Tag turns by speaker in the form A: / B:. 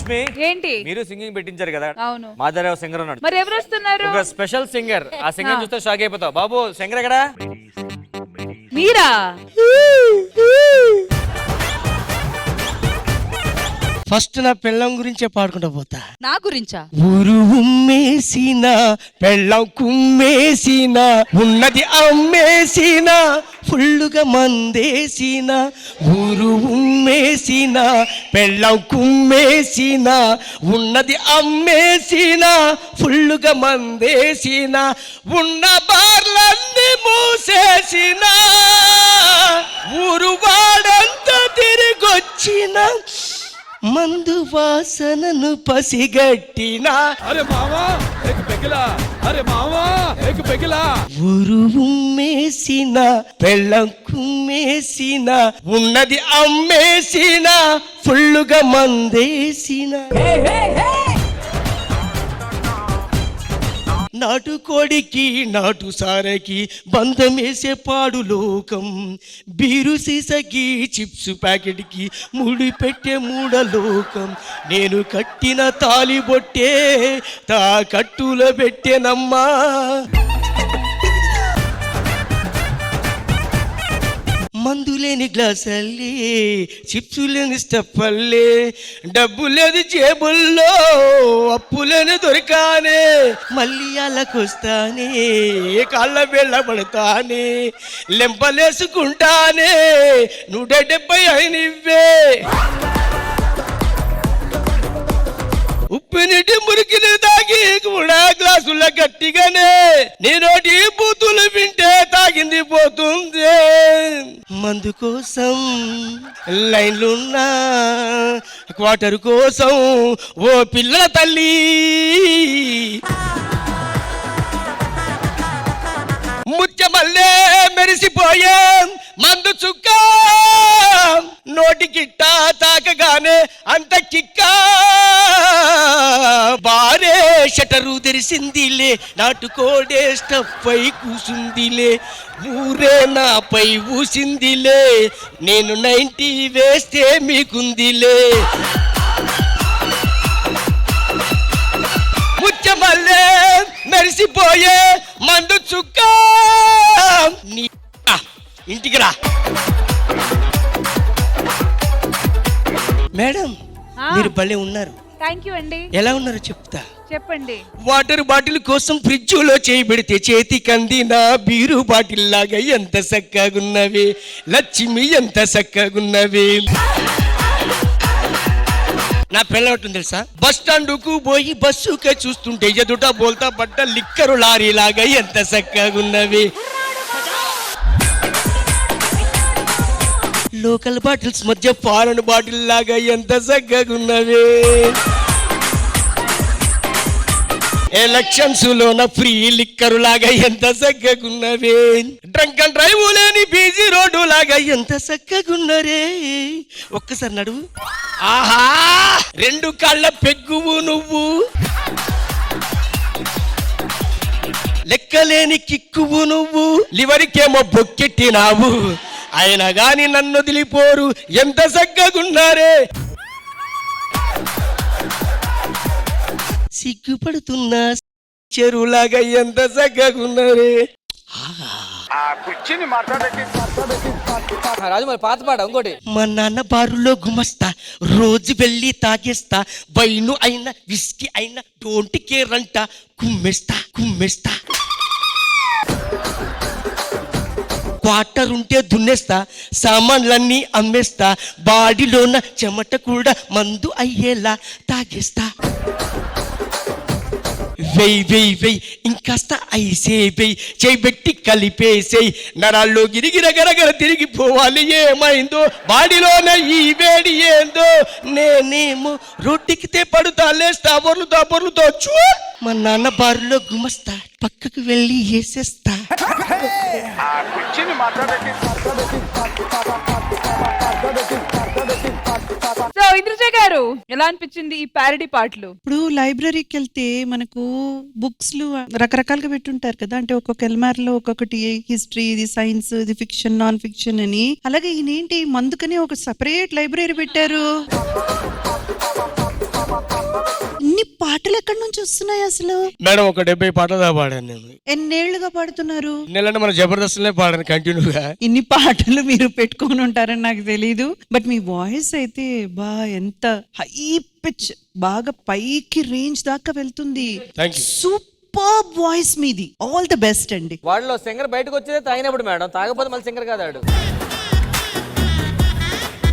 A: లక్ష్మి
B: ఏంటి
A: మీరు సింగింగ్ పెట్టించారు కదా?
B: అవును.
A: మాధవరావు సింగర్ ఉన్నాడు.
B: మరి ఎవరు వస్తున్నారు?
A: ఒక స్పెషల్ సింగర్. ఆ సింగర్ చూస్తే షాక్ అయిపోతావు. బాబు సింగర్ ఎక్కడా?
B: మీరా?
C: ఫస్ట్ నా పెళ్ళం గురించే పాడుకుంటా పోతా.
B: నా గురించా?
C: ఊరు ఉమ్మేసిన పెళ్ళం కుమ్మేసిన ఉన్నది అమ్మేసిన ఫుల్లుగా మందేసిన. ఊరు ఉమ్మేసిన పెళ్ళం కుమ్మేసిన ఉన్నది అమ్మేసిన ఫుల్లుగా మందేసిన. ఉన్న బార్లన్నీ మూసేసిన ఊరు వాడంతా తిరిగొచ్చిన మందు వాసనను పసిగట్టిన.
D: అరే మావా ఏక్ పెగిలా, అరే మావా ఏక్ పెగిలా.
C: ఊరు ఉమ్మేసిన పెళ్ళం కుమ్మేసిన ఉన్నది అమ్మేసిన ఫుల్లుగా మందేసిన. నాటు కోడికి నాటు సారకి బంధమేసే పాడు లోకం. బీరు సీసకి చిప్స్ ప్యాకెట్కి ముడి పెట్టే మూడలోకం. నేను కట్టిన తాలి బొట్టే తా కట్టులో పెట్టేనమ్మా. మందు లేని గ్లాసల్లే చిప్సు లేని స్టెప్పల్లే డబ్బు లేదు జేబుల్లో అప్పు లేని దొరికానే. మళ్ళీ అల్లకొస్తానే కాళ్ళ వెళ్ళబడతానే లెంపలేసుకుంటానే 170 అయినివ్వే. ఉప్పు నీటి మురికిని తాగి కూడా గ్లాసుల గట్టిగానే నేనోటి బూతులు వింటే తాగింది పోతుంది. మందు కోసం లైన్లున్నా క్వార్టర్ కోసం ఓ పిల్లల తల్లి. ముత్యమల్లే మెరిసిపోయే మందు చుక్క నోటికిట్టా తాకగానే అంత కిక్క. బారే షటరు తెరిసిందిలే నాటుకోడే స్టప్పై కూసుందిలే ఊరే నాపై ఊసిందిలే నేను 90 వేస్తే మీకుందిలే. ముత్యమల్లే మెరిసిపోయే మందు చుక్క ఇంటికి రా. మేడం మీరు భలే ఉన్నారు.
B: థ్యాంక్ యూ అండి.
C: ఎలా ఉన్నారో చెప్తా.
B: చెప్పండి.
C: వాటర్ బాటిల్ కోసం ఫ్రిడ్జ్ లో చేయబెడితే చేతికి అందిన బీరు బాటిల్ లాగా ఎంత చక్కగున్నవి లక్ష్మి ఎంత చక్కగున్నవి. నా పిల్ల ఉంటుంది తెలుసా? బస్ స్టాండ్ కు పోయి బస్సుకే చూస్తుంటే ఎదుట బోల్తా పడ్డ లిక్కరు లారీ లాగా ఎంత చక్కగున్నవి. లోకల్ బాటిల్స్ మధ్య ఫారెన్ బాటిల్ లాగా ఎంత చక్కగున్నవి. ఎలక్షన్స్ లోన ఫ్రీ లిక్కరు లాగా ఎంత చక్కగున్నవి. డ్రంక్ అండ్ డ్రైవ్ లేని బీజీ రోడ్డు లాగా ఎంత చక్కగున్నరే. ఒక్కసారి నడువు. ఆహా 2 కాళ్ళ పెగ్గువు నువ్వు లెక్కలేని కిక్కువు నువ్వు లివరికేమో బొక్కెట్టినావు. అయినా గాని నన్ను వదిలిపోరు ఎంత చక్కగున్నారే. సిగ్గుపడుతున్నా చెరువులాగా ఎంత చక్కగున్నారే.
E: రాజు మరి పాత పాట ఇంకోటి.
C: మా నాన్న బారులో గుమస్తా రోజు వెళ్ళి తాగేస్తా వైను అయినా విస్కీ అయినా డోంట్ కేర్ అంట కుమ్మేస్తా కుమ్మేస్తా. క్వార్టర్ ఉంటే దున్నేస్తా సామాన్లన్నీ అమ్మేస్తా బాడీలోన చెమట కూడా మందు అయ్యేలా తాగేస్తా. వెయ్ వెయ్ వెయ్ ఇంకాస్త ఐసే వెయ్ చేయబెట్టి కలిపేసేయ్ నరాల్లో గిరిగిర గరగర తిరిగిపోవాలి. ఏమైందో బాడీలోన ఈ వేడి ఏందో నేనేమో రొట్టెకితే పడుతా లేస్తా బొర్లుతో చూ. మా నాన్న బారులో గుమస్తా పక్కకు వెళ్ళి వేసేస్తా.
B: సో ఇంద్రజ గారు ఎలా అనిపించింది ఈ ప్యారడీ పాటలు?
F: ఇప్పుడు లైబ్రరీకి వెళ్తే మనకు బుక్స్ రకరకాలుగా పెట్టుంటారు కదా, అంటే ఒక్కొక్క ఎల్మార్లో ఒక్కొక్కటి హిస్టరీ, ఇది సైన్స్, ఇది ఫిక్షన్, నాన్ ఫిక్షన్ అని. అలాగే ఈయనేంటి మందుకని ఒక సెపరేట్ లైబ్రరీ పెట్టారు. ఇన్ని పాటలు ఎక్కడి నుంచి వస్తున్నాయి అసలు?
C: మేడం ఒక 70 పాటలు దాకా పాడాను నేను.
F: ఎన్నేళ్లుగా పాడుతున్నారు?
C: నెలంటే మన జబర్దస్త్లే పాడాను కంటిన్యూగా.
F: ఇన్ని పాటలు మీరు పెట్టుకొని ఉంటారని నాకు తెలీదు. బట్ మీ వాయిస్ అయితే ఎంత హై పిచ్, బాగా పైకి రేంజ్ దాకా వెళ్తుంది.
C: Thank you.
F: సూపర్ వాయిస్ మీది. ఆల్ ద బెస్ట్ అండి.
A: వాళ్ళలో సింగర్ బయటకు వచ్చేదే తాగినప్పుడు మేడం, తాగకపోతే మళ్ళీ సింగర్ కాదాడు.